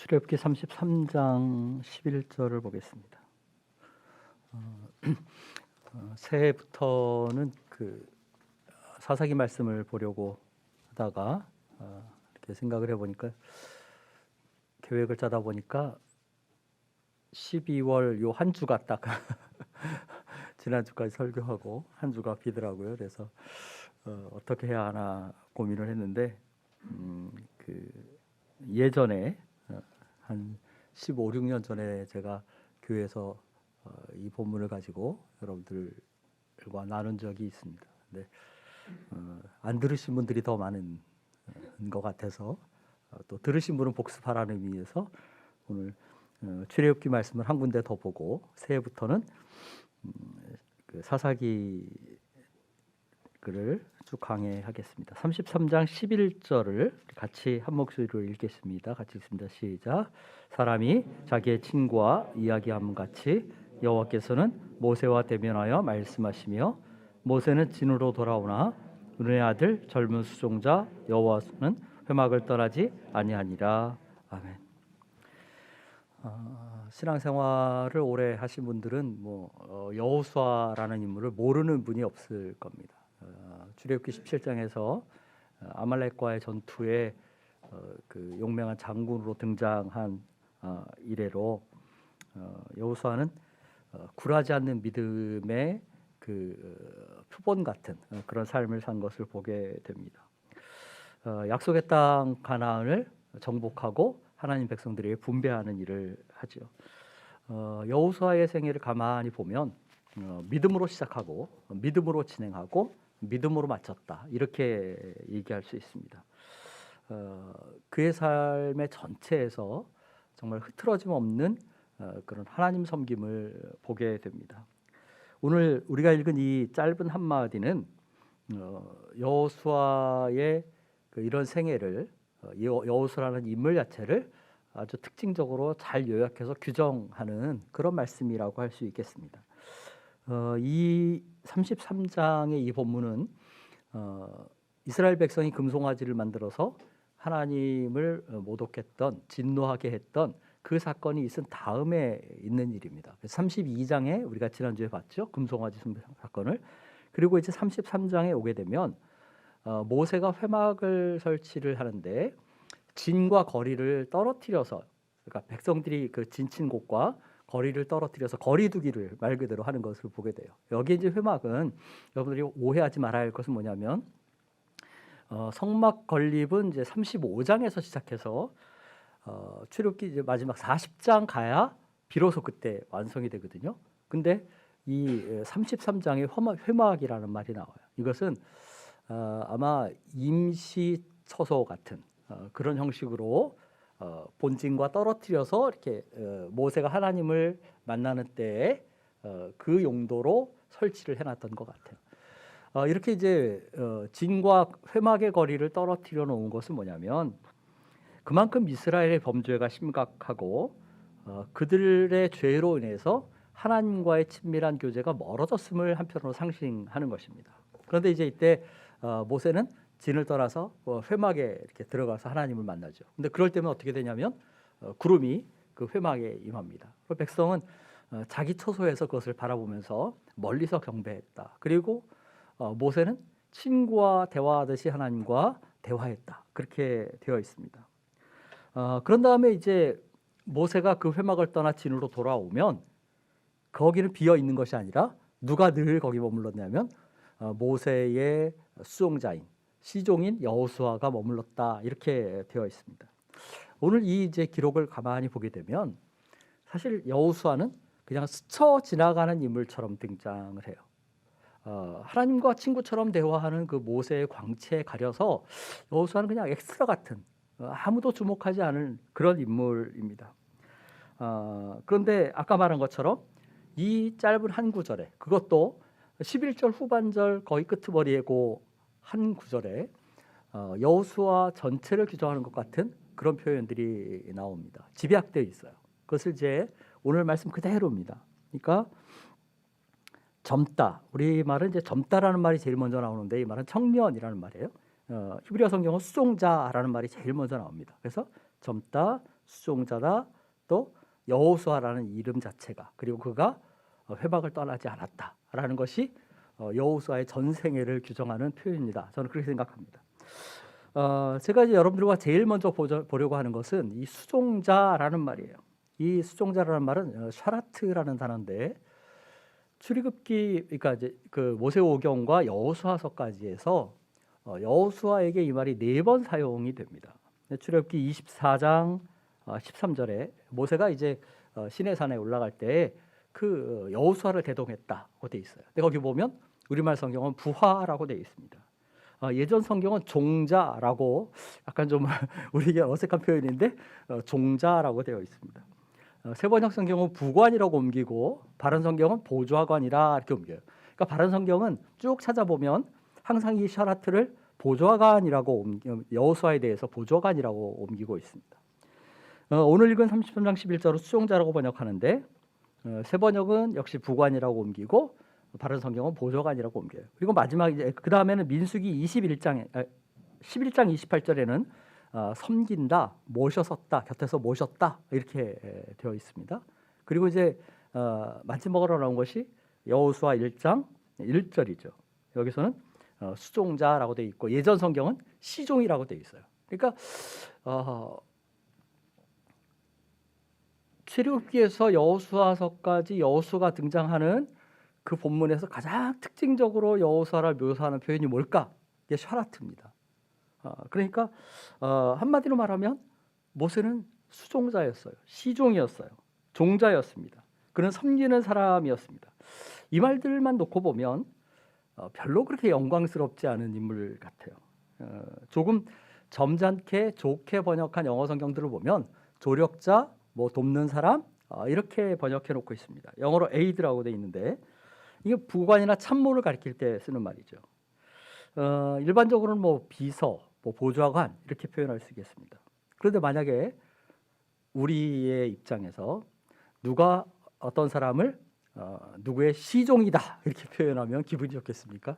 출애굽기 33장 11절을 보겠습니다. 새해부터는 그 사사기 말씀을 보려고 하다가 이렇게 생각을 해보니까 계획을 짜다 보니까 12월 요 한 주가 딱 지난주까지 설교하고 한 주가 비더라고요. 그래서 어떻게 해야 하나 고민을 했는데 그 예전에 한 15, 16년 전에 제가 교회에서 이 본문을 가지고 여러분들과 나눈 적이 있습니다. 근데 안 들으신 분들이 더 많은 것 같아서 또 들으신 분은 복습하라는 의미에서 오늘 출애굽기 말씀을 한 군데 더 보고 새해부터는 그 사사기 글을 쭉 강해하겠습니다. 33장 11절을 같이 한 목소리로 읽겠습니다. 같이 읽습니다. 시작. 사람이 자기의 친구와 이야기함 같이 여호와께서는 모세와 대면하여 말씀하시며 모세는 진으로 돌아오나 눈의 아들 젊은 수종자 여호와는 회막을 떠나지 아니하니라. 아멘. 신앙생활을 오래 하신 분들은 여호수아라는 인물을 모르는 분이 없을 겁니다. 출애굽기 17장에서 아말렉과의 전투에 그 용맹한 장군으로 등장한 이래로 여호수아는 굴하지 않는 믿음의 그 표본 같은 그런 삶을 산 것을 보게 됩니다. 약속의 땅 가나안을 정복하고 하나님 백성들에게 분배하는 일을 하죠. 여호수아의 생애를 가만히 보면 믿음으로 시작하고 믿음으로 진행하고 믿음으로 마쳤다 이렇게 얘기할 수 있습니다. 그의 삶의 전체에서 정말 흐트러짐 없는 그런 하나님 섬김을 보게 됩니다. 오늘 우리가 읽은 이 짧은 한마디는 여호수아의 이런 생애를 여호수아라는 인물 자체를 아주 특징적으로 잘 요약해서 규정하는 그런 말씀이라고 할 수 있겠습니다. 이 33장의 이 본문은 이스라엘 백성이 금송아지를 만들어서 하나님을 모독했던 진노하게 했던 그 사건이 있은 다음에 있는 일입니다. 32장에 우리가 지난주에 봤죠. 금송아지 숭배 사건을. 그리고 이제 33장에 오게 되면 모세가 회막을 설치를 하는데 진과 거리를 떨어뜨려서 그러니까 백성들이 그 진친 곳과 거리를 떨어뜨려서 거리두기를 말 그대로 하는 것을 보게 돼요. 여기 이제 회막은 여러분들이 오해하지 말아야 할 것은 뭐냐면 성막 건립은 이제 35장에서 시작해서 출애굽기 이제 마지막 40장 가야 비로소 그때 완성이 되거든요. 근데 이 33장에 회막이라는 말이 나와요. 이것은 아마 임시 처소 같은 그런 형식으로 본진과 떨어뜨려서 이렇게 모세가 하나님을 만나는 때에 그 용도로 설치를 해놨던 것 같아요. 이렇게 이제 진과 회막의 거리를 떨어뜨려 놓은 것은 뭐냐면 그만큼 이스라엘의 범죄가 심각하고 그들의 죄로 인해서 하나님과의 친밀한 교제가 멀어졌음을 한편으로 상징하는 것입니다. 그런데 이제 이때 모세는 진을 떠나서 회막에 이렇게 들어가서 하나님을 만나죠. 근데 그럴 때면 어떻게 되냐면 구름이 그 회막에 임합니다. 그리고 백성은 자기 처소에서 그것을 바라보면서 멀리서 경배했다. 그리고 모세는 친구와 대화하듯이 하나님과 대화했다. 그렇게 되어 있습니다. 그런 다음에 이제 모세가 그 회막을 떠나 진으로 돌아오면 거기는 비어 있는 것이 아니라 누가 늘 거기 머물렀냐면 모세의 수종자인 시종인 여호수아가 머물렀다 이렇게 되어 있습니다. 오늘 이 이제 기록을 가만히 보게 되면 사실 여호수아는 그냥 스쳐 지나가는 인물처럼 등장을 해요. 하나님과 친구처럼 대화하는 그 모세의 광채에 가려서 여호수아는 그냥 엑스트라 같은 아무도 주목하지 않은 그런 인물입니다. 그런데 아까 말한 것처럼 이 짧은 한 구절에 그것도 11절 후반절 거의 끄트머리에고 한 구절에 여호수아 전체를 규정하는 것 같은 그런 표현들이 나옵니다. 집약되어 있어요. 그것을 이제 오늘 말씀 그대로입니다. 그러니까 젊다. 우리 말은 이제 젊다라는 말이 제일 먼저 나오는데 이 말은 청년이라는 말이에요. 히브리어 성경은 수종자라는 말이 제일 먼저 나옵니다. 그래서 젊다, 수종자다, 또 여호수아라는 이름 자체가, 그리고 그가 회막을 떠나지 않았다라는 것이 여호수아의 전생애를 규정하는 표현입니다. 저는 그렇게 생각합니다. 제가 이제 여러분들과 제일 먼저 보려고 하는 것은 이 수종자라는 말이에요. 이 수종자라는 말은 샤라트라는 단어인데, 출애굽기, 그러니까 이제 그 모세오경과 여호수아서까지에서 여호수아에게 이 말이 4번 사용이 됩니다. 출애굽기 24장 13절에 모세가 이제 시내산에 올라갈 때 그 여호수아를 대동했다고 돼 있어요. 근데 거기 보면 우리말 성경은 부하라고 돼 있습니다. 예전 성경은 종자라고, 약간 좀 우리에게 어색한 표현인데 종자라고 되어 있습니다. 세번역 성경은 부관이라고 옮기고 바른 성경은 보좌관이라 이렇게 옮겨요. 그러니까 바른 성경은 쭉 찾아보면 항상 이 샤라트를 보좌관이라고 여호수아에 대해서 보좌관이라고 옮기고 있습니다. 오늘 읽은 33장 11절은 수종자라고 번역하는데, 세번역은 역시 부관이라고 옮기고 바른 성경은 보좌관이라고 옮겨요. 그리고 마지막 이제 그 다음에는 민수기 11장 28절에는 섬긴다, 모셔섰다, 곁에서 모셨다 이렇게 되어 있습니다. 그리고 이제 마지막으로 나온 것이 여호수아 1장 1절이죠. 여기서는 수종자라고 되어 있고 예전 성경은 시종이라고 되어 있어요. 그러니까 출애굽기에서 여호수아서까지 여호수아가 등장하는 그 본문에서 가장 특징적으로 여호수아를 묘사하는 표현이 뭘까? 이게 샤라트입니다. 그러니까 한마디로 말하면 모세는 수종자였어요. 시종이었어요. 종자였습니다. 그는 섬기는 사람이었습니다. 이 말들만 놓고 보면 별로 그렇게 영광스럽지 않은 인물 같아요. 조금 점잖게 좋게 번역한 영어 성경들을 보면 조력자, 뭐 돕는 사람 이렇게 번역해 놓고 있습니다. 영어로 aid라고 돼 있는데 이게 부관이나 참모를 가리킬 때 쓰는 말이죠. 일반적으로는 뭐 비서, 뭐 보좌관 이렇게 표현할 수 있겠습니다. 그런데 만약에 우리의 입장에서 누가 어떤 사람을 누구의 시종이다 이렇게 표현하면 기분이 좋겠습니까?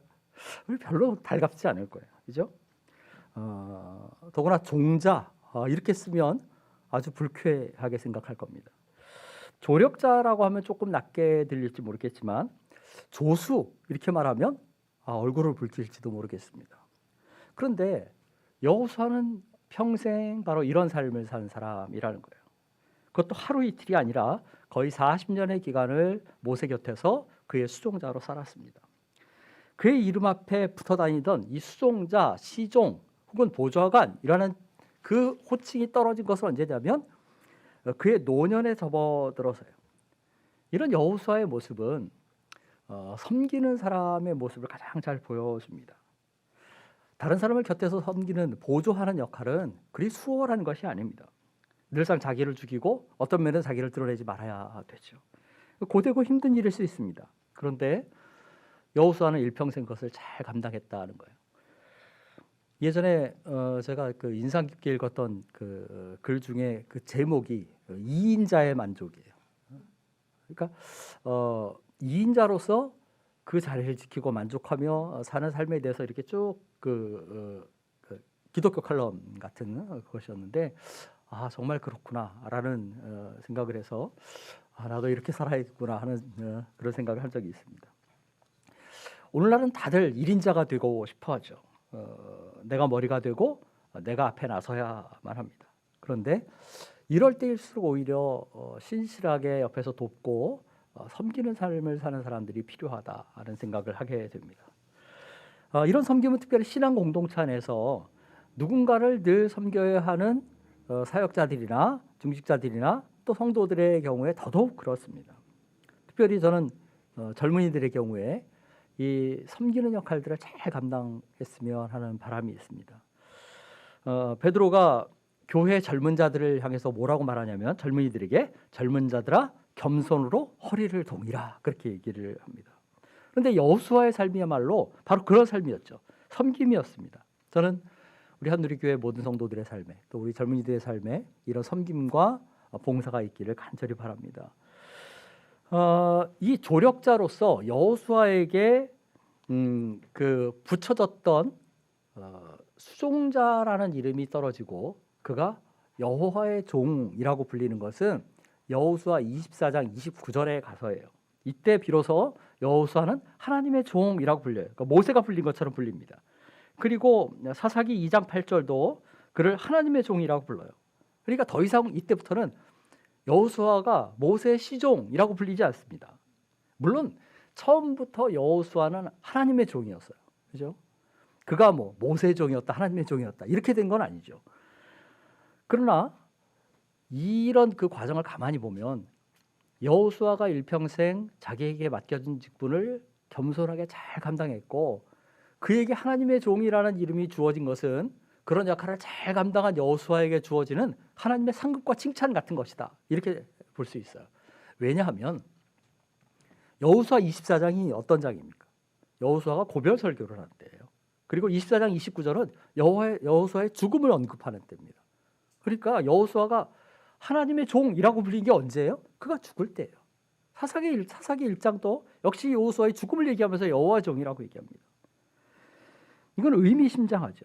별로 달갑지 않을 거예요. 그죠? 더구나 종자 이렇게 쓰면 아주 불쾌하게 생각할 겁니다. 조력자라고 하면 조금 낮게 들릴지 모르겠지만 조수 이렇게 말하면 얼굴을 붉힐지도 모르겠습니다. 그런데 여호수아는 평생 바로 이런 삶을 산 사람이라는 거예요. 그것도 하루 이틀이 아니라 거의 40년의 기간을 모세 곁에서 그의 수종자로 살았습니다. 그의 이름 앞에 붙어 다니던 이 수종자, 시종 혹은 보좌관이라는 그 호칭이 떨어진 것은 언제냐면 그의 노년에 접어들어서요. 이런 여호수아의 모습은 섬기는 사람의 모습을 가장 잘 보여줍니다. 다른 사람을 곁에서 섬기는, 보조하는 역할은 그리 수월한 것이 아닙니다. 늘상 자기를 죽이고 어떤 면은 자기를 드러내지 말아야 되죠. 고되고 힘든 일일 수 있습니다. 그런데 여호수아는 일평생 그것을 잘 감당했다는 거예요. 예전에 제가 그 인상 깊게 읽었던 그 글 중에 그 제목이 2인자의 만족이에요. 그러니까 2인자로서 그 자리를 지키고 만족하며 사는 삶에 대해서 이렇게 쭉 그 기독교 칼럼 같은 것이었는데 정말 그렇구나라는 생각을 해서 나도 이렇게 살아야겠구나 하는 그런 생각을 한 적이 있습니다. 오늘날은 다들 1인자가 되고 싶어하죠. 내가 머리가 되고 내가 앞에 나서야만 합니다. 그런데 이럴 때일수록 오히려 신실하게 옆에서 돕고 섬기는 삶을 사는 사람들이 필요하다는 생각을 하게 됩니다. 이런 섬김은 특별히 신앙 공동체 안에서 누군가를 늘 섬겨야 하는 사역자들이나 중직자들이나 또 성도들의 경우에 더더욱 그렇습니다. 특별히 저는 젊은이들의 경우에 이 섬기는 역할들을 잘 감당했으면 하는 바람이 있습니다. 베드로가 교회 젊은 자들을 향해서 뭐라고 말하냐면 젊은이들에게 젊은 자들아 겸손으로 허리를 동이라 그렇게 얘기를 합니다. 그런데 여호수아의 삶이야말로 바로 그런 삶이었죠. 섬김이었습니다. 저는 우리 한누리교회 모든 성도들의 삶에 또 우리 젊은이들의 삶에 이런 섬김과 봉사가 있기를 간절히 바랍니다. 이 조력자로서 여호수아에게 그 붙여졌던 수종자라는 이름이 떨어지고 그가 여호와의 종이라고 불리는 것은 여호수아 24장 29절에 가서예요. 이때 비로소 여호수아는 하나님의 종이라고 불려요. 그러니까 모세가 불린 것처럼 불립니다. 그리고 사사기 2장 8절도 그를 하나님의 종이라고 불러요. 그러니까 더 이상 이때부터는 여호수아가 모세의 시종이라고 불리지 않습니다. 물론 처음부터 여호수아는 하나님의 종이었어요. 그죠? 그가 뭐 모세의 종이었다, 하나님의 종이었다 이렇게 된 건 아니죠. 그러나 이런 그 과정을 가만히 보면 여호수아가 일평생 자기에게 맡겨진 직분을 겸손하게 잘 감당했고 그에게 하나님의 종이라는 이름이 주어진 것은 그런 역할을 잘 감당한 여호수아에게 주어지는 하나님의 상급과 칭찬 같은 것이다. 이렇게 볼 수 있어요. 왜냐하면 여호수아 24장이 어떤 장입니까? 여호수아가 고별 설교를 하는 때예요. 그리고 24장 29절은 여호수아의 죽음을 언급하는 때입니다. 그러니까 여호수아가 하나님의 종이라고 불린 게 언제예요? 그가 죽을 때예요. 사사기 1장도 역시 여호수아의 죽음을 얘기하면서 여호와의 종이라고 얘기합니다. 이건 의미심장하죠.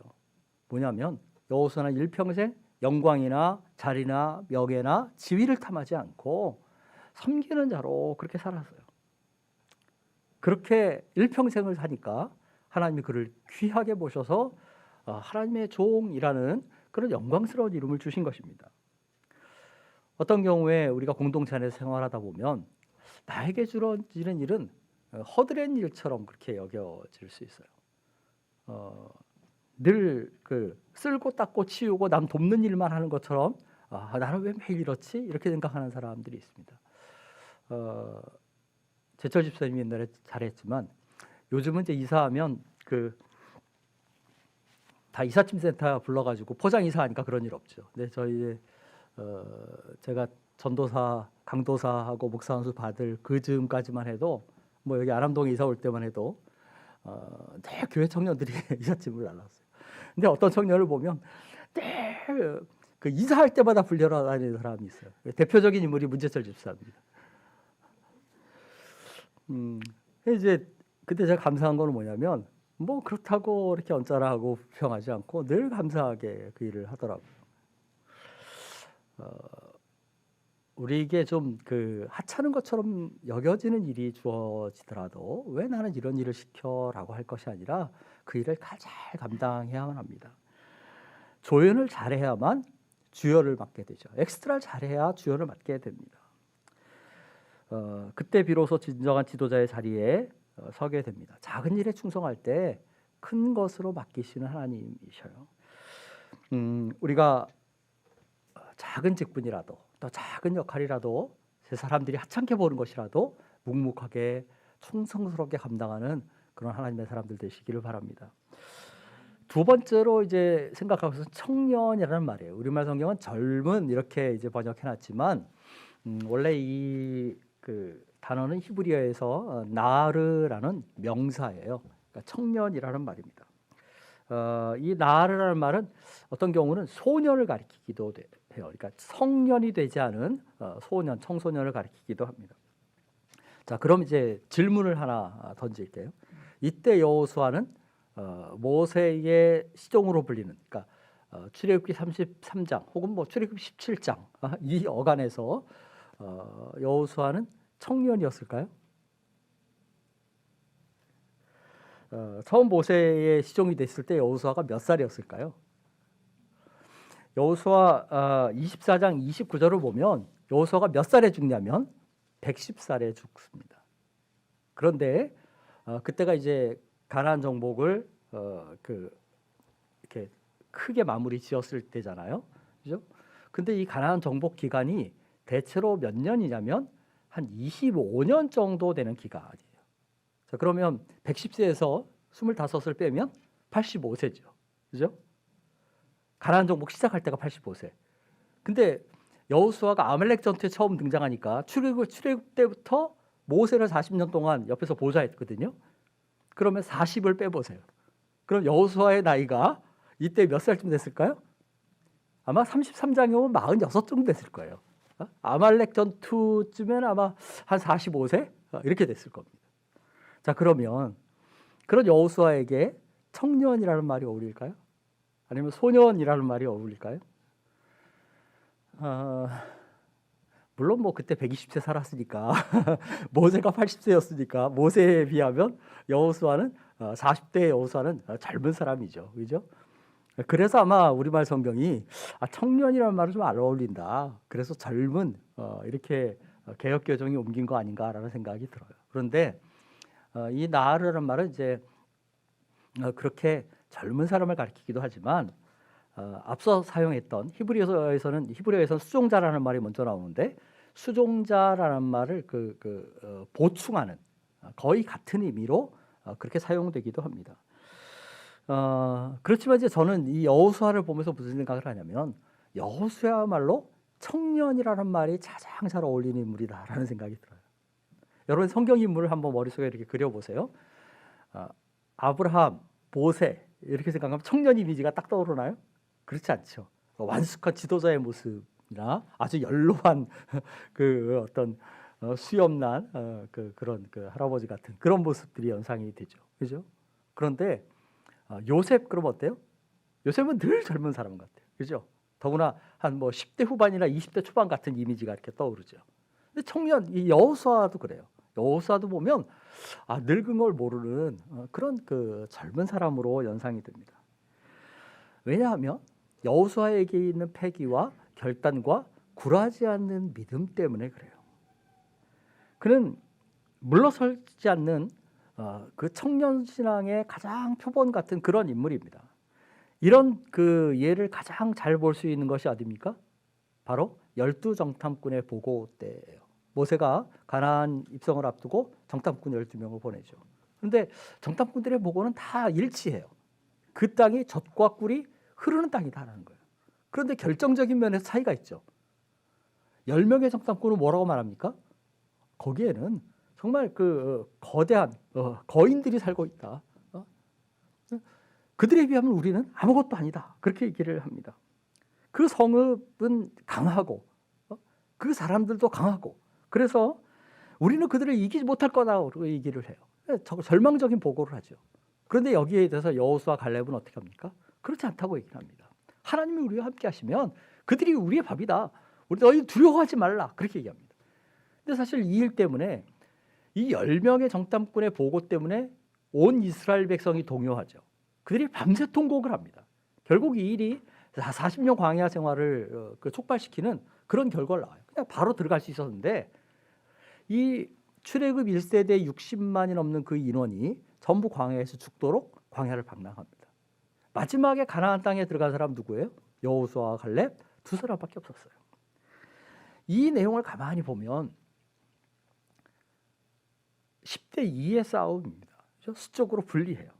뭐냐면 여호수아는 일평생 영광이나 자리나 명예나 지위를 탐하지 않고 섬기는 자로 그렇게 살았어요. 그렇게 일평생을 사니까 하나님이 그를 귀하게 보셔서 하나님의 종이라는 그런 영광스러운 이름을 주신 것입니다. 어떤 경우에 우리가 공동체 안에서 생활하다 보면 나에게 주어지는 일은 허드렛 일처럼 그렇게 여겨질 수 있어요. 늘 그 쓸고 닦고 치우고 남 돕는 일만 하는 것처럼 나는 왜 매일 이렇지? 이렇게 생각하는 사람들이 있습니다. 제철 집사님이 옛날에 잘했지만 요즘은 이제 이사하면 다 이삿짐 센터 불러가지고 포장 이사하니까 그런 일 없죠. 근데 저희 제가 전도사, 강도사하고 목사 선수 받을 그 즈음까지만 해도 뭐 여기 아람동에 이사 올 때만 해도 늘 교회 청년들이 이삿짐을 날랐어요. 근데 어떤 청년을 보면 늘 그 이사할 때마다 불려라 다니는 사람이 있어요. 대표적인 인물이 문제철 집사입니다. 이제 그때 제가 감사한 거는 뭐냐면 뭐 그렇다고 이렇게 언짢아하고 불평하지 않고 늘 감사하게 그 일을 하더라고요. 우리에게 좀 그 하찮은 것처럼 여겨지는 일이 주어지더라도 왜 나는 이런 일을 시켜라고 할 것이 아니라 그 일을 잘 감당해야만 합니다. 조연을 잘해야만 주연을 맡게 되죠. 엑스트라를 잘해야 주연을 맡게 됩니다. 그때 비로소 진정한 지도자의 자리에 서게 됩니다. 작은 일에 충성할 때 큰 것으로 맡기시는 하나님이셔요. 우리가 작은 직분이라도 또 작은 역할이라도 제 사람들이 하찮게 보는 것이라도 묵묵하게 충성스럽게 감당하는 그런 하나님의 사람들 되시기를 바랍니다. 두 번째로 이제 생각하고 있어서 청년이라는 말이에요. 우리말 성경은 젊은 이렇게 이제 번역해놨지만 원래 이 그 단어는 히브리어에서 나르라는 명사예요. 그러니까 청년이라는 말입니다. 이 나르라는 말은 어떤 경우는 소년을 가리키기도 해요. 그러니까 성년이 되지 않은 소년, 청소년을 가리키기도 합니다. 자, 그럼 이제 질문을 하나 던질게요. 이때 여호수아는 모세의 시종으로 불리는, 그러니까 출애굽기 33장 혹은 뭐 출애굽기 17장 이 어간에서 여호수아는 청년이었을까요? 처음 모세의 시종이 됐을 때 여호수아가 몇 살이었을까요? 여호수아 24장 29절을 보면 여호수아가 몇 살에 죽냐면 110살에 죽습니다. 그런데 그때가 이제 가나안 정복을 이렇게 크게 마무리 지었을 때잖아요. 그죠? 근데 이 가나안 정복 기간이 대체로 몇 년이냐면 한 25년 정도 되는 기간이에요. 자, 그러면 110세에서 25을 빼면 85세죠. 그죠? 가나안 정복 시작할 때가 85세. 근데 여호수아가 아말렉 전투에 처음 등장하니까 출애굽 때부터 모세를 40년 동안 옆에서 보좌했거든요. 그러면 40을 빼보세요. 그럼 여호수아의 나이가 이때 몇 살쯤 됐을까요? 아마 33장에 오면 46 정도 됐을 거예요. 아말렉 전투쯤에는 아마 한 45세? 이렇게 됐을 겁니다. 자, 그러면 그런 여호수아에게 청년이라는 말이 어울릴까요? 아니면 소년이라는 말이 어울릴까요? 물론 뭐 그때 120세 살았으니까 모세가 80세였으니까 모세에 비하면 여호수아는 40대의 여호수아는 젊은 사람이죠. 그죠? 그래서 아마 우리말 성경이 청년이라는 말은 좀 안 어울린다. 그래서 젊은 이렇게 개역개정이 옮긴 거 아닌가라는 생각이 들어요. 그런데 이 나하르라는 말은 이제 그렇게 젊은 사람을 가리키기도 하지만 앞서 사용했던 히브리어에서는 수종자라는 말이 먼저 나오는데 수종자라는 말을 보충하는 거의 같은 의미로 그렇게 사용되기도 합니다. 그렇지만 이제 저는 이 여호수아를 보면서 무슨 생각을 하냐면 여호수아야말로 청년이라는 말이 가장 잘 어울리는 인물이다라는 생각이 들어요. 여러분 성경 인물을 한번 머릿속에 이렇게 그려보세요. 아브라함, 모세 이렇게 생각하면 청년 이미지가 딱 떠오르나요? 그렇지 않죠. 완숙한 지도자의 모습이나 아주 연로한 그 어떤 수염난 그런 할아버지 같은 그런 모습들이 연상이 되죠. 그죠? 그런데 요셉 그럼 어때요? 요셉은 늘 젊은 사람 같아요. 그죠? 더구나 한 뭐 10대 후반이나 20대 초반 같은 이미지가 이렇게 떠오르죠. 근데 청년 이 여호수아도 그래요. 여호수아도 보면 늙은 걸 모르는 그런 젊은 사람으로 연상이 됩니다. 왜냐하면 여호수아에게 있는 패기와 결단과 굴하지 않는 믿음 때문에 그래요. 그는 물러서지 않는 그 청년 신앙의 가장 표본 같은 그런 인물입니다. 이런 예를 가장 잘 볼 수 있는 것이 어디입니까? 바로 12정탐꾼의 보고 때예요. 모세가 가나안 입성을 앞두고 정탐꾼 12명을 보내죠. 그런데 정탐꾼들의 보고는 다 일치해요. 그 땅이 젖과 꿀이 흐르는 땅이다라는 거예요. 그런데 결정적인 면에서 차이가 있죠. 10명의 정탐꾼은 뭐라고 말합니까? 거기에는 정말 거대한 거인들이 살고 있다. 그들에 비하면 우리는 아무것도 아니다. 그렇게 얘기를 합니다. 그 성읍은 강하고 그 사람들도 강하고 그래서 우리는 그들을 이기지 못할 거다라고 얘기를 해요. 절망적인 보고를 하죠. 그런데 여기에 대해서 여호수아 갈렙은 어떻게 합니까? 그렇지 않다고 얘기를 합니다. 하나님이 우리와 함께 하시면 그들이 우리의 밥이다. 우리 너희 두려워하지 말라. 그렇게 얘기합니다. 근데 사실 이 일 때문에 이 10명의 정탐꾼의 보고 때문에 온 이스라엘 백성이 동요하죠. 그들이 밤새 통곡을 합니다. 결국 이 일이 40년 광야 생활을 촉발시키는 그런 결과를 나와요. 그냥 바로 들어갈 수 있었는데 이 출애굽 1세대 60만이 넘는 그 인원이 전부 광야에서 죽도록 광야를 방랑합니다. 마지막에 가나안 땅에 들어간 사람 누구예요? 여호수아와 갈렙 두 사람밖에 없었어요. 이 내용을 가만히 보면 10대 2의 싸움입니다. 수적으로 불리해요.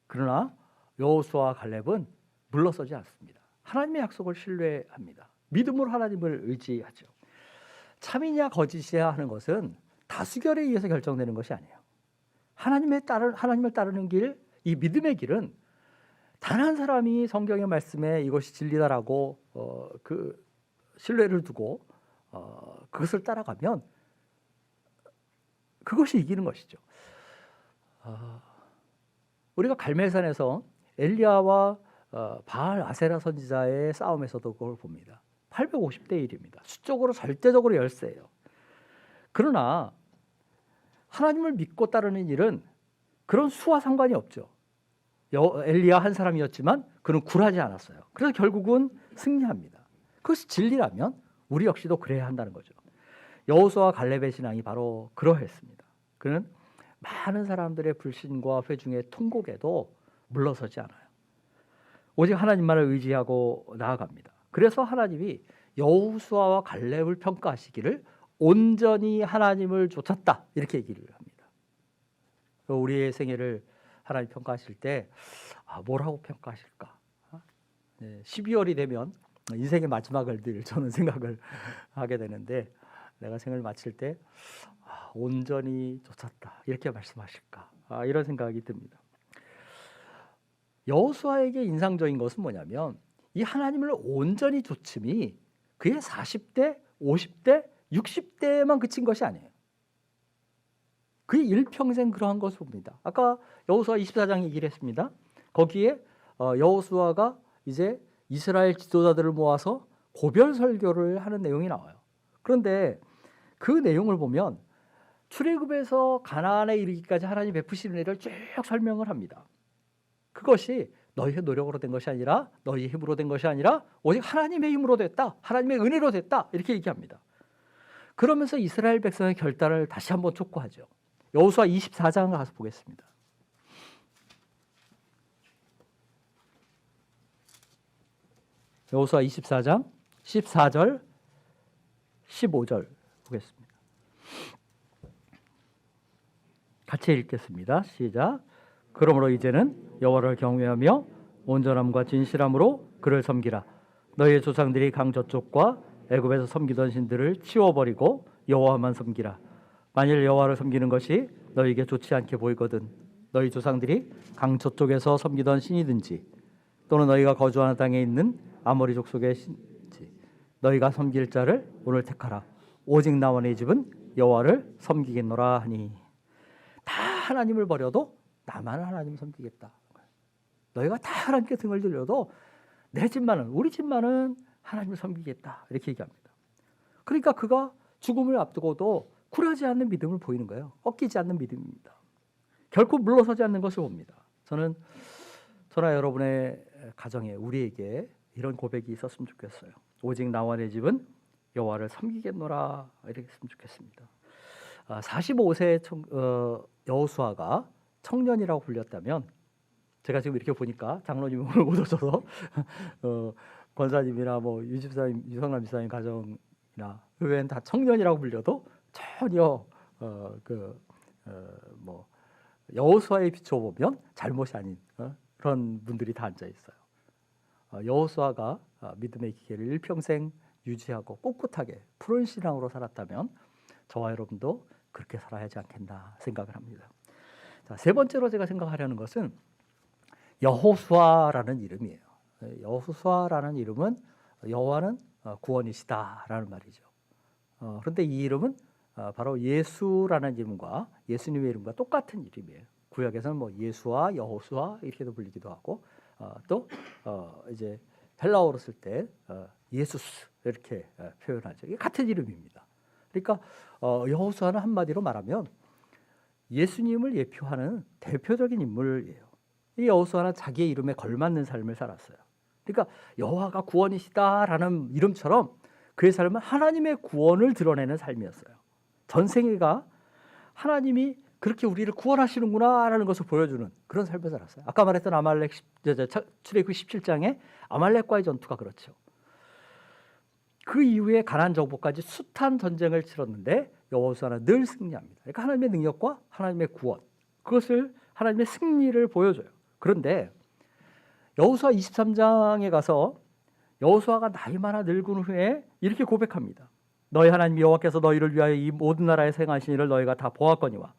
그러나 여호수아와 갈렙은 물러서지 않습니다. 하나님의 약속을 신뢰합니다. 믿음으로 하나님을 의지하죠. 참이냐 거짓이냐 하는 것은 다수결에 의해서 결정되는 것이 아니에요. 하나님을 따르는 길, 이 믿음의 길은 단 한 사람이 성경의 말씀에 이것이 진리다라고 신뢰를 두고 그것을 따라가면 그것이 이기는 것이죠. 우리가 갈멜산에서 엘리야와 바알 아세라 선지자의 싸움에서도 그걸 봅니다. 850대 1입니다. 수적으로 절대적으로 열세예요. 그러나 하나님을 믿고 따르는 일은 그런 수와 상관이 없죠. 엘리야 한 사람이었지만 그는 굴하지 않았어요. 그래서 결국은 승리합니다. 그것이 진리라면 우리 역시도 그래야 한다는 거죠. 여호수아와 갈렙의 신앙이 바로 그러했습니다. 그는 많은 사람들의 불신과 회중의 통곡에도 물러서지 않아요. 오직 하나님만을 의지하고 나아갑니다. 그래서 하나님이 여호수아와 갈렙을 평가하시기를 온전히 하나님을 좇았다 이렇게 얘기를 합니다. 우리의 생애를 하나님 평가하실 때 뭐라고 평가하실까? 12월이 되면 인생의 마지막을 늘 저는 생각을 하게 되는데 내가 생을 마칠 때 온전히 좇았다 이렇게 말씀하실까? 이런 생각이 듭니다. 여호수아에게 인상적인 것은 뭐냐면 이 하나님을 온전히 좇음이 그의 40대, 50대, 60대에만 그친 것이 아니에요. 그의 일평생 그러한 것을 봅니다. 아까 여호수아 24장 얘기를 했습니다. 거기에 여호수아가 이제 이스라엘 지도자들을 모아서 고별 설교를 하는 내용이 나와요. 그런데 그 내용을 보면 출애굽에서 가나안에 이르기까지 하나님 베푸시는 일을 쭉 설명을 합니다. 그것이 너희의 노력으로 된 것이 아니라 너희의 힘으로 된 것이 아니라 오직 하나님의 힘으로 됐다. 하나님의 은혜로 됐다. 이렇게 얘기합니다. 그러면서 이스라엘 백성의 결단을 다시 한번 촉구하죠. 여호수아 24장 가서 보겠습니다. 여호수아 24장 14절 15절 보겠습니다. 같이 읽겠습니다. 시작. 그러므로 이제는 여호와를 경외하며 온전함과 진실함으로 그를 섬기라. 너희의 조상들이 강 저쪽과 애굽에서 섬기던 신들을 치워버리고 여호와만 섬기라. 만일 여호와를 섬기는 것이 너희에게 좋지 않게 보이거든 너희 조상들이 강 저쪽에서 섬기던 신이든지 또는 너희가 거주하는 땅에 있는 아모리 족속의 신지 너희가 섬길 자를 오늘 택하라. 오직 나와 내 집은 여호와를 섬기겠노라 하니. 다 하나님을 버려도 나만 하나님 섬기겠다. 너희가 다 하나님께 등을 들려도 내 집만은, 우리 집만은 하나님을 섬기겠다. 이렇게 얘기합니다. 그러니까 그가 죽음을 앞두고도 굴하지 않는 믿음을 보이는 거예요. 꺾이지 않는 믿음입니다. 결코 물러서지 않는 것을 봅니다. 저는 저나 여러분의 가정에, 우리에게 이런 고백이 있었으면 좋겠어요. 오직 나와 내 집은 여호와를 섬기겠노라 이렇게 했으면 좋겠습니다. 45세 여호수아가 청년이라고 불렸다면, 제가 지금 이렇게 보니까 장로님 오늘 못 오셔서 권사님이나 뭐 유집사님, 유성남 집사님 가정이나 의외는 다 청년이라고 불려도 전혀 뭐 여호수아에 비춰보면 잘못이 아닌 그런 분들이 다 앉아 있어요. 여호수아가 믿음의 기회를 일평생 유지하고 꿋꿋하게 푸른 신앙으로 살았다면 저와 여러분도 그렇게 살아야 하지 않겠나 생각을 합니다. 자, 세 번째로 제가 생각하려는 것은 여호수아라는 이름이에요. 여호수아라는 이름은 여호와는 구원이시다라는 말이죠. 그런데 이 이름은 바로 예수라는 이름과 예수님의 이름과 똑같은 이름이에요. 구약에서는 뭐 예수와 여호수아 이렇게도 불리기도 하고 또 이제 헬라어로 쓸 때 예수스 이렇게 표현하죠. 이게 같은 이름입니다. 그러니까 여호수아는 한마디로 말하면 예수님을 예표하는 대표적인 인물이에요. 이 여호수아는 자기의 이름에 걸맞는 삶을 살았어요. 그러니까 여호와가 구원이시다라는 이름처럼 그의 삶은 하나님의 구원을 드러내는 삶이었어요. 전생애가 하나님이 그렇게 우리를 구원하시는구나라는 것을 보여주는 그런 삶을 살았어요. 아까 말했던 아말렉 출애굽 17장의 아말렉과의 전투가 그렇죠. 그 이후에 가나안 정복까지 숱한 전쟁을 치렀는데 여호수아는 늘 승리합니다. 그러니까 하나님의 능력과 하나님의 구원, 그것을 하나님의 승리를 보여줘요. 그런데 여호수아 23장에 가서 여호수아가 나이 많아 늙은 후에 이렇게 고백합니다. 너희 하나님 여호와께서 너희를 위하여 이 모든 나라에 행하신 일을 너희가 다 보았거니와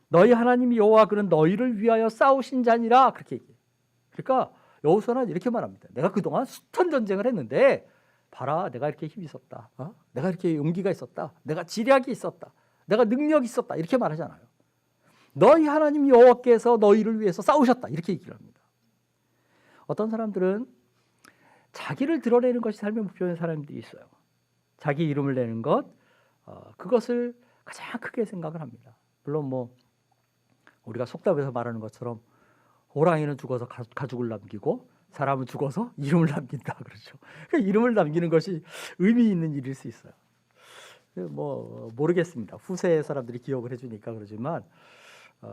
너희 하나님 여호와 그는 너희를 위하여 싸우신 자니라. 그렇게 얘기해요. 그러니까 여호수아는 이렇게 말합니다. 내가 그동안 숱한 전쟁을 했는데 봐라, 내가 이렇게 힘이 있었다. 내가 이렇게 용기가 있었다. 내가 지략이 있었다. 내가 능력이 있었다. 이렇게 말하잖아요. 너희 하나님 여호와께서 너희를 위해서 싸우셨다. 이렇게 얘기를 합니다. 어떤 사람들은 자기를 드러내는 것이 삶의 목표인 사람들이 있어요. 자기 이름을 내는 것, 그것을 가장 크게 생각을 합니다. 물론 뭐 우리가 속담에서 말하는 것처럼 호랑이는 죽어서 가죽을 남기고 사람은 죽어서 이름을 남긴다 그러죠. 그러니까 이름을 남기는 것이 의미 있는 일일 수 있어요. 뭐 모르겠습니다. 후세 사람들이 기억을 해주니까 그러지만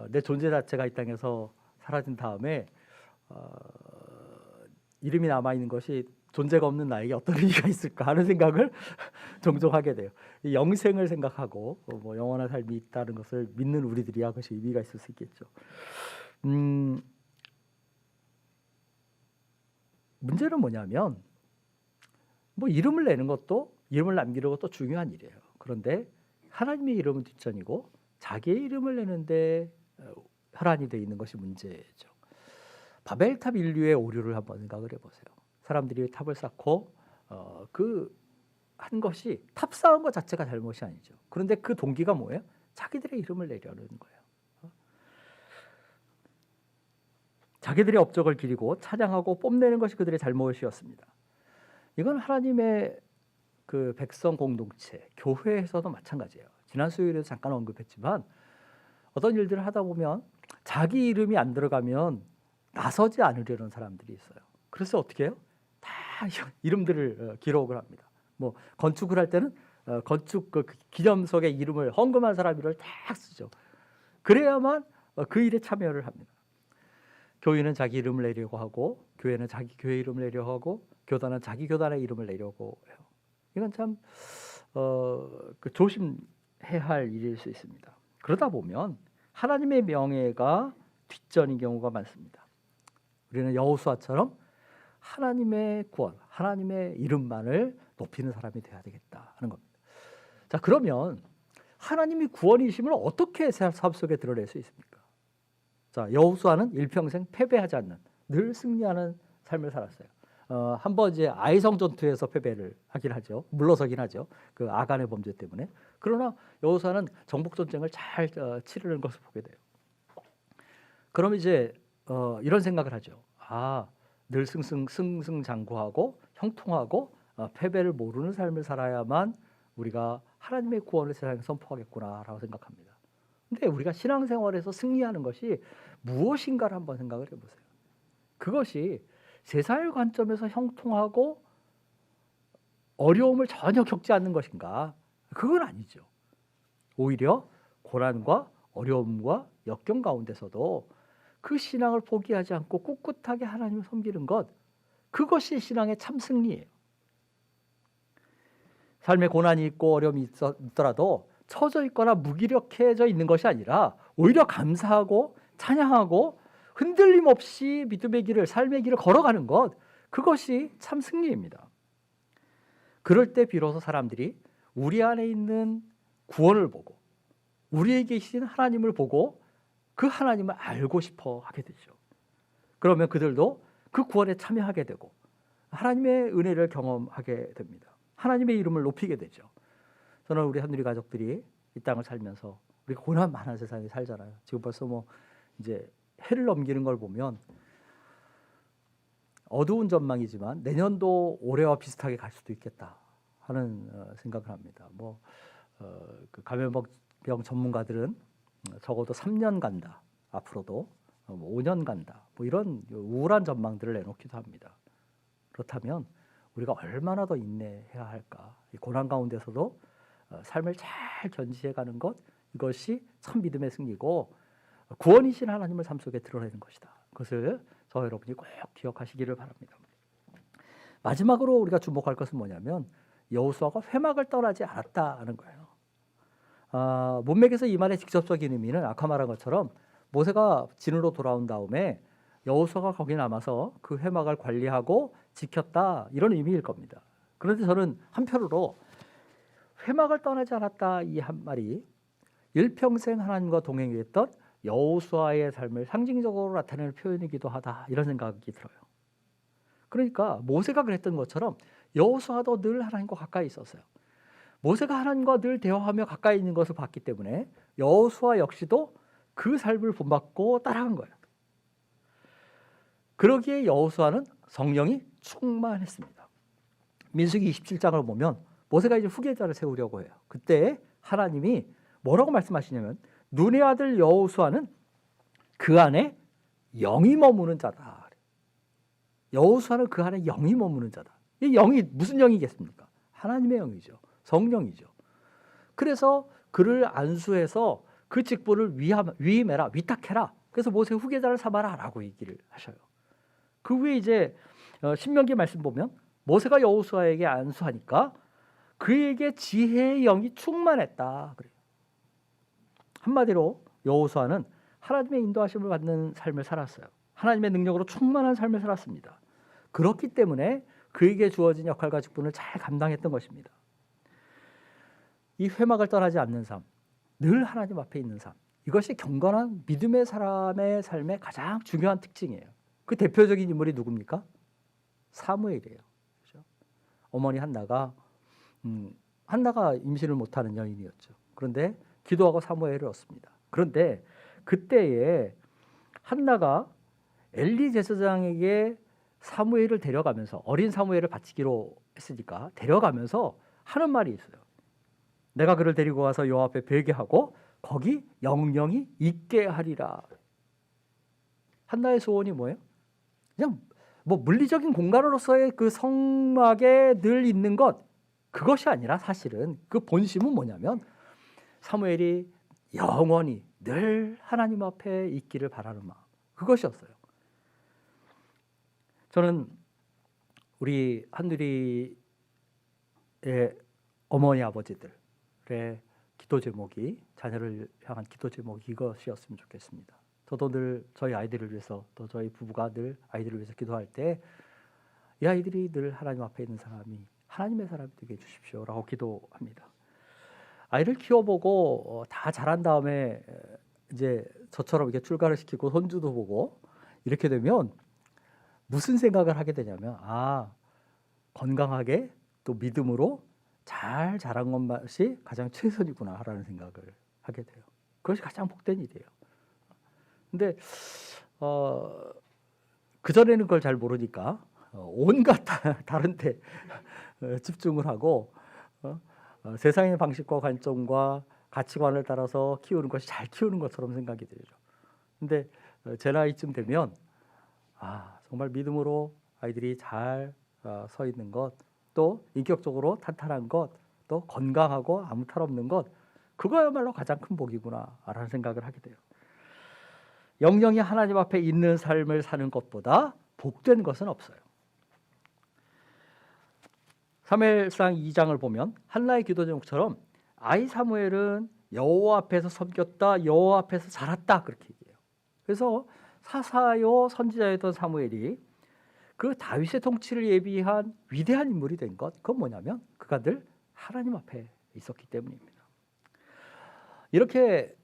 내 존재 자체가 이 땅에서 사라진 다음에 이름이 남아 있는 것이 존재가 없는 나에게 어떤 의미가 있을까 하는 생각을 종종 하게 돼요. 이 영생을 생각하고 뭐 영원한 삶이 있다는 것을 믿는 우리들이야 그것이 의미가 있을 수 있겠죠. 문제는 뭐냐면 뭐 이름을 내는 것도 이름을 남기는 것도 중요한 일이에요. 그런데 하나님의 이름은 뒷전이고 자기의 이름을 내는데 혈안이 되어 있는 것이 문제죠. 바벨탑 인류의 오류를 한번 생각을 해보세요. 사람들이 탑을 쌓고 그 한 것이 탑 쌓은 것 자체가 잘못이 아니죠. 그런데 그 동기가 뭐예요? 자기들의 이름을 내려는 거예요. 자기들의 업적을 기리고 찬양하고 뽐내는 것이 그들의 잘못이었습니다. 이건 하나님의 그 백성 공동체, 교회에서도 마찬가지예요. 지난 수요일에도 잠깐 언급했지만 어떤 일들을 하다 보면 자기 이름이 안 들어가면 나서지 않으려는 사람들이 있어요. 그래서 어떻게 해요? 다 이름들을 기록을 합니다. 뭐 건축을 할 때는 건축 그 기념석에 이름을 헌금한 사람 이름을 딱 쓰죠. 그래야만 그 일에 참여를 합니다. 교인은 자기 이름을 내려고 하고, 교회는 자기 교회 이름을 내려고 하고, 교단은 자기 교단의 이름을 내려고 해요. 이건 참 조심해야 할 일일 수 있습니다. 그러다 보면 하나님의 명예가 뒷전인 경우가 많습니다. 우리는 여호수아처럼 하나님의 구원, 하나님의 이름만을 높이는 사람이 되어야 되겠다 하는 겁니다. 자, 그러면 하나님이 구원이심을 어떻게 삶 속에 드러낼 수 있습니까? 자, 여호수아는 일평생 패배하지 않는, 늘 승리하는 삶을 살았어요. 한번 이제 아이성 전투에서 패배를 하긴 하죠. 물러서긴 하죠. 그 아간의 범죄 때문에. 그러나 여호수아는 정복 전쟁을 잘 치르는 것을 보게 돼요. 그럼 이제 이런 생각을 하죠. 늘 승승장구하고 형통하고 패배를 모르는 삶을 살아야만 우리가 하나님의 구원을 세상에 선포하겠구나라고 생각합니다. 근데 우리가 신앙생활에서 승리하는 것이 무엇인가를 한번 생각을 해보세요. 그것이 세상의 관점에서 형통하고 어려움을 전혀 겪지 않는 것인가? 그건 아니죠. 오히려 고난과 어려움과 역경 가운데서도 그 신앙을 포기하지 않고 꿋꿋하게 하나님을 섬기는 것, 그것이 신앙의 참 승리예요. 삶에 고난이 있고 어려움이 있더라도 처져 있거나 무기력해져 있는 것이 아니라 오히려 감사하고 찬양하고 흔들림 없이 믿음의 길을, 삶의 길을 걸어가는 것, 그것이 참 승리입니다. 그럴 때 비로소 사람들이 우리 안에 있는 구원을 보고 우리에게 계신 하나님을 보고 그 하나님을 알고 싶어 하게 되죠. 그러면 그들도 그 구원에 참여하게 되고 하나님의 은혜를 경험하게 됩니다. 하나님의 이름을 높이게 되죠. 저는 우리 한누리 가족들이 이 땅을 살면서 우리가 고난 많은 세상에 살잖아요. 지금 벌써 뭐 이제 해를 넘기는 걸 보면 어두운 전망이지만 내년도 올해와 비슷하게 갈 수도 있겠다 하는 생각을 합니다. 그 감염병 전문가들은 적어도 3년 간다. 앞으로도 5년 간다. 이런 우울한 전망들을 내놓기도 합니다. 그렇다면 우리가 얼마나 더 인내해야 할까? 이 고난 가운데서도 삶을 잘 견지해가는 것, 이것이 참 믿음의 승리고 구원이신 하나님을 삶 속에 드러내는 것이다. 그것을 저 여러분이 꼭 기억하시기를 바랍니다. 마지막으로 우리가 주목할 것은 뭐냐면 여호수아가 회막을 떠나지 않았다는 거예요. 문맥에서 이 말의 직접적인 의미는 아까 말한 것처럼 모세가 진으로 돌아온 다음에 여호수아가 거기 남아서 그 회막을 관리하고 지켰다, 이런 의미일 겁니다. 그런데 저는 한편으로 회막을 떠나지 않았다 이 한 말이 일평생 하나님과 동행했던 여호수아의 삶을 상징적으로 나타내는 표현이기도 하다, 이런 생각이 들어요. 그러니까 모세가 그랬던 것처럼 여호수아도 늘 하나님과 가까이 있었어요. 모세가 하나님과 늘 대화하며 가까이 있는 것을 봤기 때문에 여호수아 역시도 그 삶을 본받고 따라한 거예요. 그러기에 여호수아는 성령이 충만했습니다. 민수기 27장을 보면 모세가 이제 후계자를 세우려고 해요. 그때 하나님이 뭐라고 말씀하시냐면 눈의 아들 여호수아는 그 안에 영이 머무는 자다. 여호수아는 그 안에 영이 머무는 자다. 이 영이 무슨 영이겠습니까? 하나님의 영이죠. 성령이죠. 그래서 그를 안수해서 그 직분을 위임해라, 위탁해라. 그래서 모세 후계자를 삼아라 라고 얘기를 하셔요. 그 후에 이제 신명기 말씀 보면 모세가 여호수아에게 안수하니까 그에게 지혜의 영이 충만했다 그래요. 한마디로 여호수아는 하나님의 인도하심을 받는 삶을 살았어요. 하나님의 능력으로 충만한 삶을 살았습니다. 그렇기 때문에 그에게 주어진 역할과 직분을 잘 감당했던 것입니다. 이 회막을 떠나지 않는 삶, 늘 하나님 앞에 있는 삶, 이것이 경건한 믿음의 사람의 삶의 가장 중요한 특징이에요. 그 대표적인 인물이 누굽니까? 사무엘이에요. 그렇죠? 어머니 한나가 임신을 못하는 여인이었죠. 그런데 기도하고 사무엘을 얻습니다. 그런데 그때에 한나가 엘리 제사장에게 사무엘을 데려가면서 어린 사무엘을 바치기로 했으니까 데려가면서 하는 말이 있어요. 내가 그를 데리고 와서 여호와 앞에 베게 하고 거기 영영이 있게 하리라. 한나의 소원이 뭐예요? 그냥 뭐 물리적인 공간으로서의 그 성막에 늘 있는 것, 그것이 아니라 사실은 그 본심은 뭐냐면 사무엘이 영원히 늘 하나님 앞에 있기를 바라는 마음, 그것이었어요. 저는 우리 한누리의 어머니 아버지들의 기도 제목이, 자녀를 향한 기도 제목이 이것이었으면 좋겠습니다. 저도 늘 저희 아이들을 위해서, 또 저희 부부가 늘 아이들을 위해서 기도할 때 이 아이들이 늘 하나님 앞에 있는 사람이 하나님의 사람이 되게 해주십시오라고 기도합니다. 아이를 키워보고 다 자란 다음에 이제 저처럼 이렇게 출가를 시키고 손주도 보고 이렇게 되면 무슨 생각을 하게 되냐면, 건강하게 또 믿음으로 잘 자란 것이 가장 최선이구나라는 생각을 하게 돼요. 그것이 가장 복된 일이에요. 근데 그전에는 그걸 잘 모르니까 온갖 다른 데 집중을 하고 세상의 방식과 관점과 가치관을 따라서 키우는 것이 잘 키우는 것처럼 생각이 되죠. 근데 제 나이쯤 되면 정말 믿음으로 아이들이 잘 서 있는 것, 또 인격적으로 탄탄한 것, 또 건강하고 아무 탈 없는 것, 그거야말로 가장 큰 복이구나라는 생각을 하게 돼요. 영영이 하나님 앞에 있는 삶을 사는 것보다 복된 것은 없어요. 사무엘상 2장을 보면 한나의 기도 제목처럼 아이 사무엘은 여호와 앞에서 섬겼다, 여호와 앞에서 자랐다, 그렇게 얘기해요. 그래서 사사요 선지자였던 사무엘이 그 다윗의 통치를 예비한 위대한 인물이 된 것, 그건 뭐냐면 그가 늘 하나님 앞에 있었기 때문입니다. 이렇게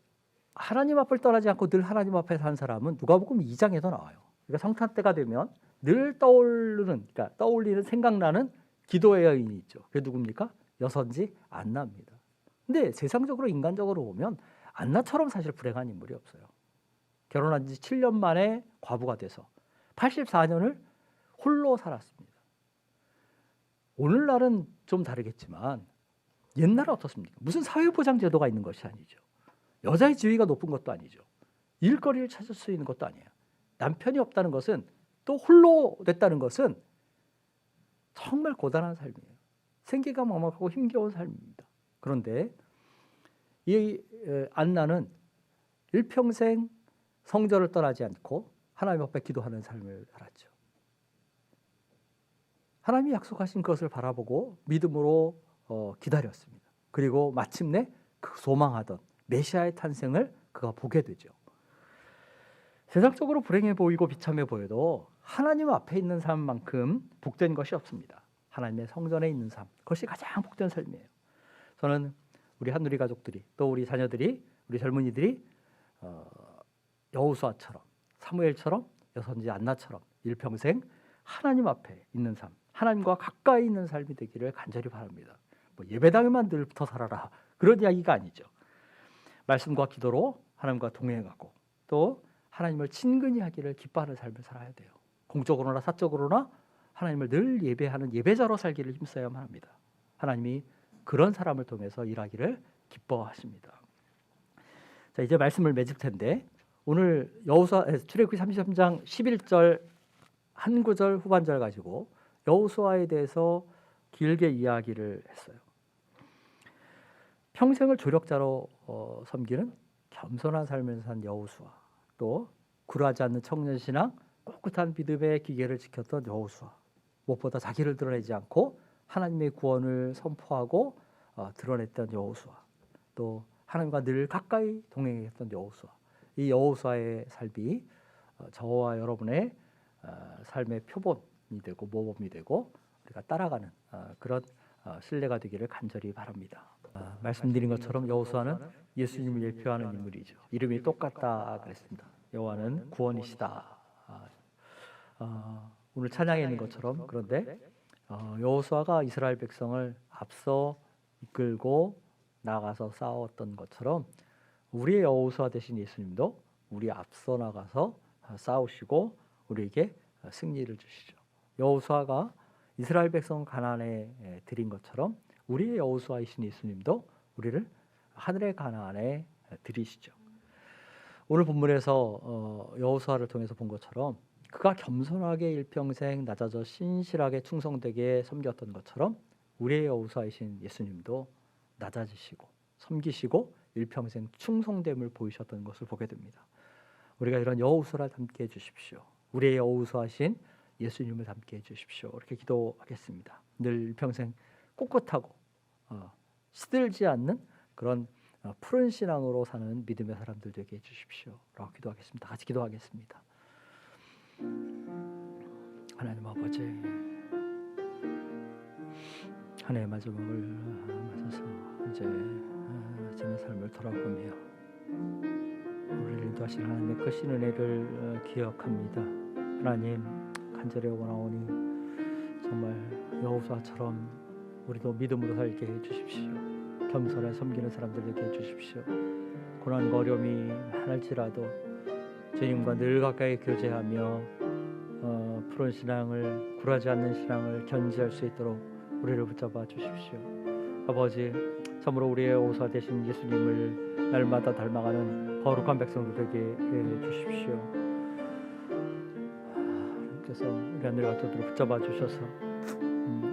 하나님 앞을 떠나지 않고 늘 하나님 앞에 산 사람은 누가복음 2장에도 나와요. 그러니까 성탄 때가 되면 늘 떠올리는 생각나는 기도의 여인이 있죠. 그게 누굽니까? 여선지 안나입니다. 근데 세상적으로, 인간적으로 보면 안나처럼 사실 불행한 인물이 없어요. 결혼한 지 7년 만에 과부가 돼서 84년을 홀로 살았습니다. 오늘날은 좀 다르겠지만 옛날은 어떻습니까? 무슨 사회보장제도가 있는 것이 아니죠. 여자의 지위가 높은 것도 아니죠. 일거리를 찾을 수 있는 것도 아니에요. 남편이 없다는 것은, 또 홀로 됐다는 것은 정말 고단한 삶이에요. 생계가 막막하고 힘겨운 삶입니다. 그런데 이 안나는 일평생 성전을 떠나지 않고 하나님 앞에 기도하는 삶을 살았죠. 하나님이 약속하신 것을 바라보고 믿음으로 기다렸습니다. 그리고 마침내 그 소망하던 메시아의 탄생을 그가 보게 되죠. 세상적으로 불행해 보이고 비참해 보여도 하나님 앞에 있는 삶만큼 복된 것이 없습니다. 하나님의 성전에 있는 삶, 그것이 가장 복된 삶이에요. 저는 우리 한누리 가족들이, 또 우리 자녀들이, 우리 젊은이들이 여호수아처럼, 사무엘처럼, 여선지 안나처럼 일평생 하나님 앞에 있는 삶, 하나님과 가까이 있는 삶이 되기를 간절히 바랍니다. 뭐 예배당에만 늘 붙어 살아라, 그런 이야기가 아니죠. 말씀과 기도로 하나님과 동행하고 또 하나님을 친근히 하기를 기뻐하는 삶을 살아야 돼요. 공적으로나 사적으로나 하나님을 늘 예배하는 예배자로 살기를 힘써야만 합니다. 하나님이 그런 사람을 통해서 일하기를 기뻐하십니다. 자, 이제 말씀을 맺을 텐데, 오늘 출애굽기 33장 11절 한 구절 후반절 가지고 여호수아에 대해서 길게 이야기를 했어요. 평생을 조력자로 섬기는 겸손한 삶을 산 여호수아, 또 굴하지 않는 청년신앙, 꿋꿋한 믿음의 기계를 지켰던 여호수아, 무엇보다 자기를 드러내지 않고 하나님의 구원을 선포하고 드러냈던 여호수아, 또 하나님과 늘 가까이 동행했던 여호수아, 이 여호수아의 삶이 저와 여러분의 삶의 표본이 되고 모범이 되고 우리가 따라가는 그런 신뢰가 되기를 간절히 바랍니다. 말씀드린 것처럼 여호수아는 예수님을 예표하는 인물이죠. 이름이 똑같다 그랬습니다. 여호와는 구원이시다. 오늘 찬양에 있는 것처럼, 그런데 여호수아가 이스라엘 백성을 앞서 이끌고 나가서 싸웠던 것처럼 우리의 여호수아 되신 예수님도 우리 앞서 나가서 싸우시고 우리에게 승리를 주시죠. 여호수아가 이스라엘 백성 가나안에 들인 것처럼 우리의 여호수아이신 예수님도 우리를 하늘의 가나안에 들이시죠. 오늘 본문에서 여호수아를 통해서 본 것처럼 그가 겸손하게 일평생 낮아져 신실하게 충성되게 섬겼던 것처럼 우리의 여호수아이신 예수님도 낮아지시고 섬기시고 일평생 충성됨을 보이셨던 것을 보게 됩니다. 우리가 이런 여호수아를 닮게 해주십시오. 우리의 여호수아신 예수님을 닮게 해주십시오. 이렇게 기도하겠습니다. 늘 일평생 꿋꿋하고 시들지 않는 그런 푸른 신앙으로 사는 믿음의 사람들 되게 해주십시오. 라고 기도하겠습니다. 같이 기도하겠습니다. 하나님 아버지, 한 해의 마지막을 맞아서 이제 지난 삶을 돌아보며 우리를 인도하신 하나님의 크신 은혜를 기억합니다. 하나님, 간절히 원하오니 정말 여호수아처럼 우리도 믿음으로 살게 해주십시오. 겸손에 섬기는 사람들 되게 해주십시오. 고난과 어려움이 많을지라도 주님과 늘 가까이 교제하며 푸른 신앙을, 굴하지 않는 신앙을 견지할 수 있도록 우리를 붙잡아 주십시오. 아버지, 참으로 우리의 여호수아 되신 예수님을 날마다 닮아가는 거룩한 백성들 되게 해 주십시오. 그래서 우리 하늘 가족들을 붙잡아 주셔서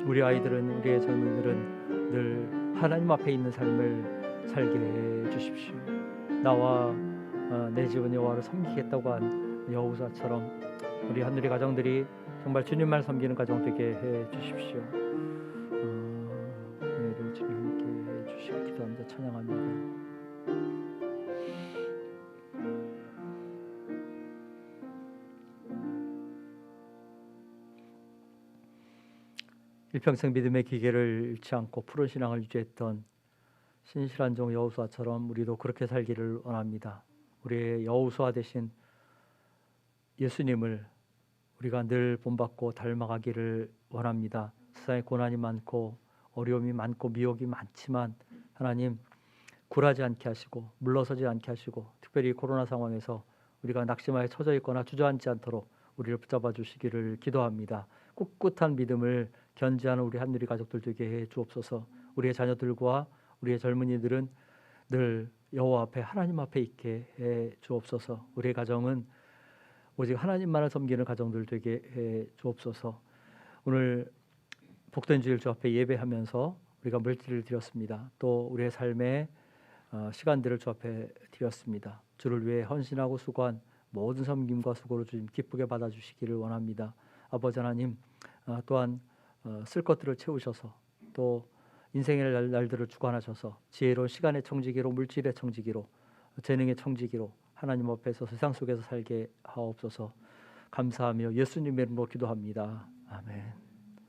우리 아이들은, 우리의 젊은이들은 늘 하나님 앞에 있는 삶을 살게 해 주십시오. 나와 내 집은 여호와를 섬기겠다고 한 여호수아처럼 우리 하늘의 가정들이 정말 주님만 섬기는 가정 되게 해 주십시오. 은혜를 주님께 해 주시고 기도합니다. 찬양합니다. 일평생 믿음의 기계를 잃지 않고 푸른 신앙을 유지했던 신실한 종 여호수아처럼 우리도 그렇게 살기를 원합니다. 우리의 여호수아 되신 예수님을 우리가 늘 본받고 닮아가기를 원합니다. 세상에 고난이 많고 어려움이 많고 미혹이 많지만 하나님, 굴하지 않게 하시고 물러서지 않게 하시고 특별히 코로나 상황에서 우리가 낙심하에 처져 있거나 주저앉지 않도록 우리를 붙잡아 주시기를 기도합니다. 꿋꿋한 믿음을 견지하는 우리 한누리 가족들 되게 해 주옵소서. 우리의 자녀들과 우리의 젊은이들은 늘 여호와 앞에, 하나님 앞에 있게 해 주옵소서. 우리의 가정은 오직 하나님만을 섬기는 가정들 되게 해 주옵소서. 오늘 복된 주일 주 앞에 예배하면서 우리가 물질을 드렸습니다. 또 우리의 삶의 시간들을 주 앞에 드렸습니다. 주를 위해 헌신하고 수고한 모든 섬김과 수고를 주님 기쁘게 받아주시기를 원합니다. 아버지 하나님, 또한 쓸 것들을 채우셔서 또 인생의 날들을 주관하셔서 지혜로운 시간의 청지기로, 물질의 청지기로, 재능의 청지기로 하나님 앞에서 세상 속에서 살게 하옵소서. 감사하며 예수님의 이름으로 기도합니다. 아멘.